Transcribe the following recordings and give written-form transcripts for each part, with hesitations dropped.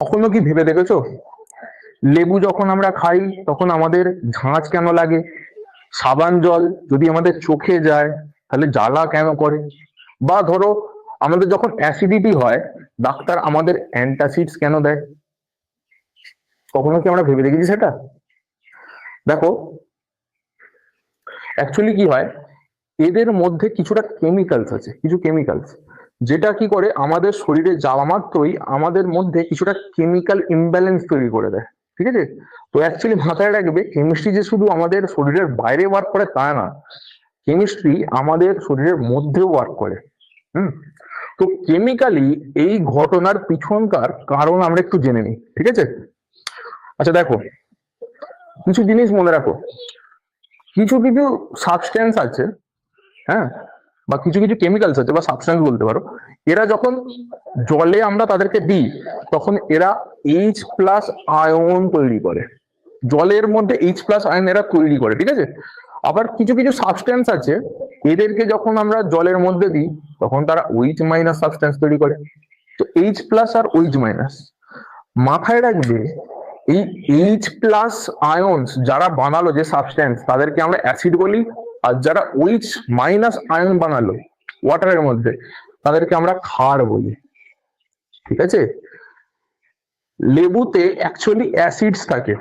কখনো কি ভেবে দেখেছো লেবু যখন আমরা খাই তখন আমাদের ঝাঁঝ কেন লাগে? সাবান জল যদি আমাদের চোখে যায় তাহলে জ্বালা কেন করে? বা ধরো আমাদের যখন অ্যাসিডিটি হয় ডাক্তার আমাদের অ্যান্টাসিডস কেন দেয়? কখনো কি আমরা ভেবে দেখেছি সেটা? দেখো, অ্যাকচুয়ালি কি হয়, এদের মধ্যে কিছুটা কেমিক্যালস আছে, কিছু কেমিক্যালস যেটা কি করে আমাদের শরীরে যাওয়া মাত্রই আমাদের মধ্যে কিছুটা কেমিক্যাল ইমব্যালেন্স তৈরি করে দেয়। ঠিক আছে? তো অ্যাকচুয়ালি মাথায় রাখবে, কেমিস্ট্রি যে শুধু আমাদের শরীরের বাইরে ওয়ার্ক করে তা না, কেমিস্ট্রি আমাদের শরীরের মধ্যেও ওয়ার্ক করে। হুম। তো কেমিক্যালি এই ঘটনার পিছনকার কারণ আমরা একটু জেনে নিই, ঠিক আছে? আচ্ছা দেখো, কিছু জিনিস মনে রাখো, কিছু কিছু সাবস্টেন্স আছে, হ্যাঁ, বা কিছু কিছু কেমিক্যালস আছে বা সাবস্টেন্স বলতে পারো, এরা যখন জলে আমরা তাদেরকে দিই তখন এরা H+ আয়ন তৈরি করে। জলের মধ্যে H+ আয়ন এরা তৈরি করে, ঠিক আছে? আবার কিছু কিছু সাবস্টেন্স আছে, এদেরকে যখন আমরা জলের মধ্যে দিই তখন তারা OH- সাবস্টেন্স তৈরি করে। তো H+ আর OH-, মাথায় রাখবে, এই H+ আয়নস যারা বানালো যে সাবস্টেন্স তাদেরকে আমরা অ্যাসিড বলি, আর যারা OH- আয়ন বানালো ওয়াটারের মধ্যে তাদেরকে আমরা ক্ষার বলি। ঠিক আছে? লেবুতে অ্যাকচুয়ালি অ্যাসিডস থাকে,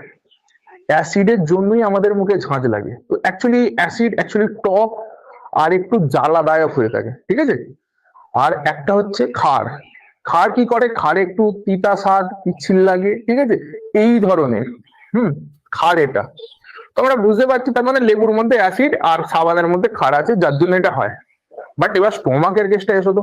অ্যাসিডের জন্যই আমাদের মুখে ঝাঁঝ লাগে। তো অ্যাকচুয়ালি অ্যাসিড অ্যাকচুয়ালি টক আর একটু জ্বালাদায়ক হয়ে থাকে, ঠিক আছে? আর একটা হচ্ছে ক্ষার। ক্ষার কি করে? ক্ষারে একটু তিতা স্বাদ, পিচ্ছিল লাগে, ঠিক আছে? এই ধরনের। হুম। ক্ষার এটা তো আমরা বুঝতে পারছি, তার মানে লেবুর মধ্যে অ্যাসিড আর সাবানের মধ্যে ক্ষার আছে, যার জন্য এটা হয়। বাট এবার স্টোমাকের কেসটা এসো তো,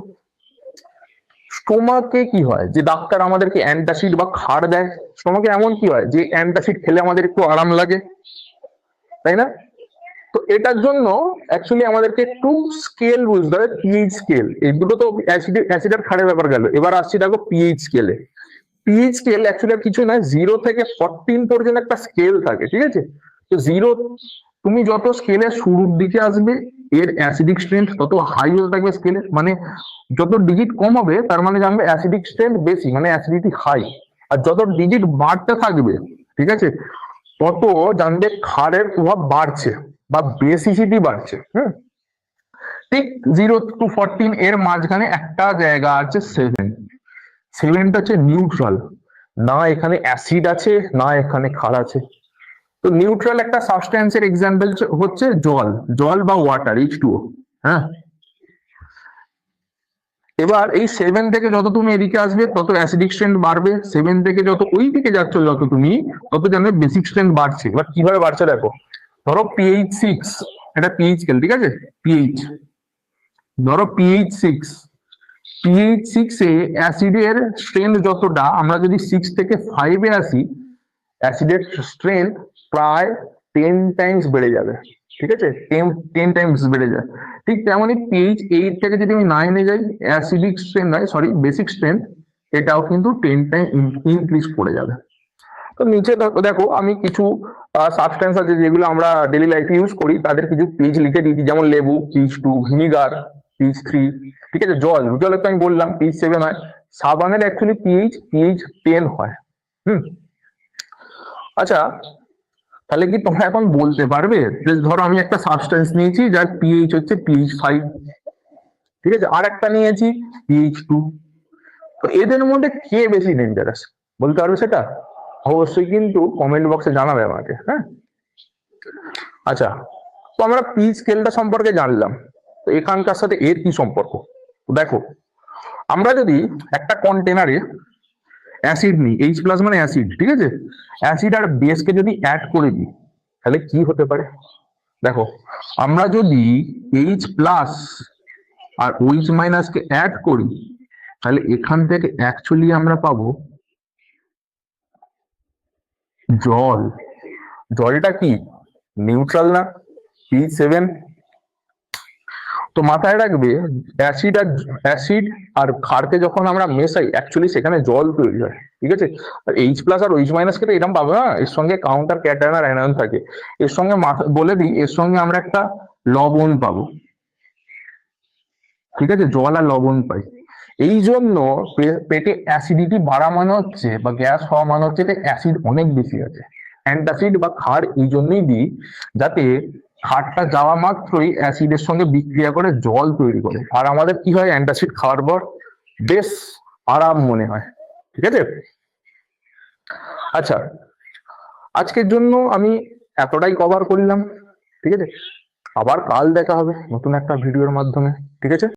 স্টোমাকে কি হয় যে ডাক্তার আমাদেরকে অ্যান্টাসিড বা ক্ষার দেয়? স্টোমাকে এমন কি হয় যে অ্যান্টাসিড খেলে আমাদের একটু আরাম লাগে, তাই না? তো এটার জন্য অ্যাকচুয়ালি আমাদেরকে একটু স্কেল বুঝতে হবে, পিএইচ স্কেল। এই দুটো তো অ্যাসিড আর ক্ষারের ব্যাপার গেল, এবার আসছি দেখো পিএইচ স্কেলে। পিএইচ স্কেল অ্যাকচুয়ালি কিছু নয়, 0 থেকে 14 পর্যন্ত একটা স্কেল থাকে, ঠিক আছে? তো 0, তুমি যত স্কেলের শুরুর দিকে আসবে এর অ্যাসিডিক স্ট্রেংথ তত হাই হতে থাকবে স্কেলের, মানে যত ডিজিট কম হবে তার মানে জানবে অ্যাসিডিক স্ট্রেংথ বেশি, মানে অ্যাসিডিটি হাই। আর যত ডিজিট বাড়তে থাকবে, ঠিক আছে, তত জানবে ক্ষারের প্রভাব বাড়ছে বা বেসিসিটি বাড়ছে। হুম। ঠিক 0 to 14 এর মাঝখানে একটা জায়গা আছে 7। 7টা হচ্ছে নিউট্রাল, না এখানে অ্যাসিড আছে না এখানে ক্ষার আছে। তো নিউট্রাল একটা সাবস্টেন্সের এক্সাম্পল হচ্ছে জল, জল বা ওয়াটার, H2O। হ্যাঁ। এবার এই 7 থেকে যত তুমি এদিকে আসবে তত অ্যাসিডিক স্ট্রেংথ বাড়বে, 7 থেকে যত ওই দিকে যাচ্ছ যত তুমি তত জানবে বেসিক স্ট্রেংথ বাড়ছে। এবার কিভাবে বাড়ছে দেখো, ধরো pH 6, এটা পিএইচ স্কেল, ঠিক আছে? পিএইচ, ধরো pH 6 এ অ্যাসিডের স্ট্রেংথ যতটা, আমরা যদি 6 থেকে 5-এ আসি অ্যাসিডের স্ট্রেংথ প্রায় 10 টাইমস বেড়ে যাবে, ঠিক আছে? 10 টাইমস বেড়ে যায়। ঠিক তেমনই pH 8 থেকে যদি আমি 9-এ যাই, অ্যাসিডিক স্ট্রেংথ নয়, সরি, বেসিক স্ট্রেংথ, এটাও কিন্তু 10 টাইম ইনক্রিজ করে যাবে। তো নিচে দেখো আমি কিছু সাবস্টেন্স আছে যেগুলো আমরা ডেইলি লাইফে ইউজ করি, তাদের কিছু পিএইচ লিখে দিয়েছি, যেমন লেবু pH 2, ভিনিগার pH 3, ঠিক আছে? জলের তো আমি বললাম pH 7 হয়। সাবানের অ্যাকচুয়ালি pH 10 হয়। হুম। আচ্ছা, তাহলে কি তোমরা এখন বলতে পারবে যে ধরো আমি একটা সাবস্টেন্স নিয়েছি যার পিএইচ হচ্ছে pH 5, ঠিক আছে, আর একটা নিয়েছি pH 2, তো এদের মধ্যে কে বেশি ডেঞ্জারাস? বলতে পারবে সেটা? অবশ্যই কিন্তু কমেন্ট বক্সে জানাবে আমাকে, হ্যাঁ? আচ্ছা, তো আমরা পিএইচ স্কেলটা সম্পর্কে জানলাম, তো এখানকার সাথে এর কি সম্পর্ক? দেখো, আমরা যদি একটা কন্টেনারে অ্যাসিড নিই, H+ মানে অ্যাসিড, ঠিক আছে, অ্যাসিড আর বেসকে যদি অ্যাড করে দিই তাহলে কি হতে পারে? দেখো, আমরা যদি H+ আর OH- কে অ্যাড করি তাহলে এখান থেকে অ্যাকচুয়ালি আমরা পাবো জল। জলটা কি নিউট্রাল না? pH 7। তো মাথায় রাখবে, অ্যাসিড আর ক্ষারকে যখন আমরা মেশাই অ্যাকচুয়ালি সেখানে জল তৈরি হয়, ঠিক আছে? আর H+ আর OH- কে তো এরকম পাবো না, এর সঙ্গে কাউন্টার ক্যাটায়ন আর অ্যানায়ন থাকে। এর সঙ্গে বলে দিই, এর সঙ্গে আমরা একটা লবণ পাবো, ঠিক আছে? জল আর লবণ পাই। এই জন্য পেটে অ্যাসিডিটি বাড়া মানে হচ্ছে বা গ্যাস হওয়া মানে হচ্ছে অ্যাসিড অনেক বেশি আছে। অ্যান্টাসিড বা ক্ষার এই জন্যই দিই যাতে ক্ষারটা যাওয়া মাত্রই অ্যাসিডের সঙ্গে বিক্রিয়া করে জল তৈরি করে, আর আমাদের কি হয় অ্যান্টাসিড খাওয়ার পর বেশ আরাম মনে হয়। ঠিক আছে, আচ্ছা আজকের জন্য আমি এতটাই কভার করলাম। ঠিক আছে, আবার কাল দেখা হবে নতুন একটা ভিডিওর মাধ্যমে। ঠিক আছে।